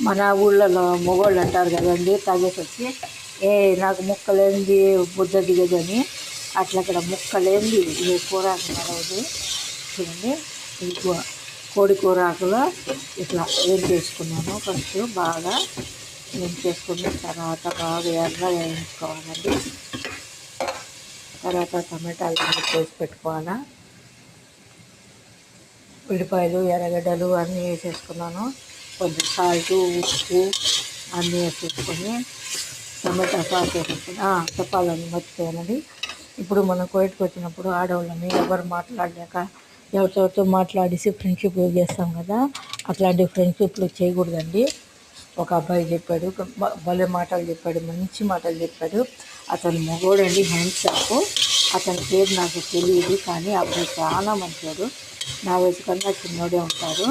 మన ఊళ్ళలో మొగోళ్ళు అంటారు కదండి, తాగేసి వచ్చి నాకు ముక్కలేంది బుద్ధ దిగదని. అట్లా ఇక్కడ ముక్కలేంది ఇది కూర నడవదు. చూడండి, ఇది కోడి కూర ఆకులో ఇట్లా ఏం చేసుకున్నాను. ఫస్ట్ బాగా ఏం చేసుకున్న తర్వాత బాగా ఎర్రగా వేయించుకోవాలండి. తర్వాత టమాటాలు వేసి పెట్టుకోవాలా. ఉల్లిపాయలు, ఎర్రగడ్డలు అన్నీ వేసేసుకున్నాను. కొంచెం సాల్టు, ఉప్పు అన్నీ వేసేసుకొని టమాటా సాస్ వేసేసుకొని చెప్పాలని మర్చిపోయానండి. ఇప్పుడు మనం కోయిట్కి వచ్చినప్పుడు ఆడవాళ్ళని ఎవరు మాట్లాడలేక ఎవరితో మాట్లాడేసి ఫ్రెండ్షిప్లు చేస్తాం కదా, అట్లాంటి ఫ్రెండ్షిప్లు చేయకూడదండి. ఒక అబ్బాయి చెప్పాడు, భలే మాటలు చెప్పాడు, మంచి మాటలు చెప్పాడు. అతను మగోడండి, హ్యాండ్సప్. అతని పేరు నాకు తెలియదు, కానీ అబ్బాయి చాలా మంచివాడు. నా వయసు కన్నా చిన్నోడే ఉంటారు.